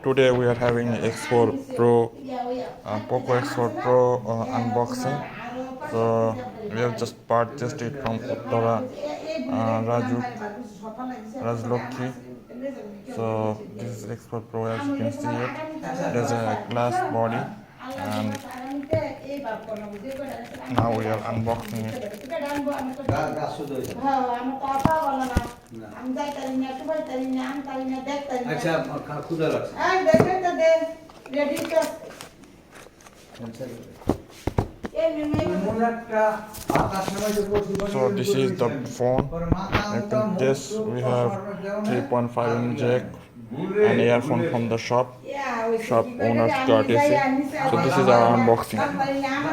Today we are having X4 Pro, Poco X4 Pro unboxing. So we have just purchased it from Uttara Rajlokhi. So this is X4 Pro, as you can see it. It has a glass body, and now we are unboxing it. So this is the phone. Like in this we have 3.5mm jack, an earphone from the shop owner's courtesy. So this is our unboxing.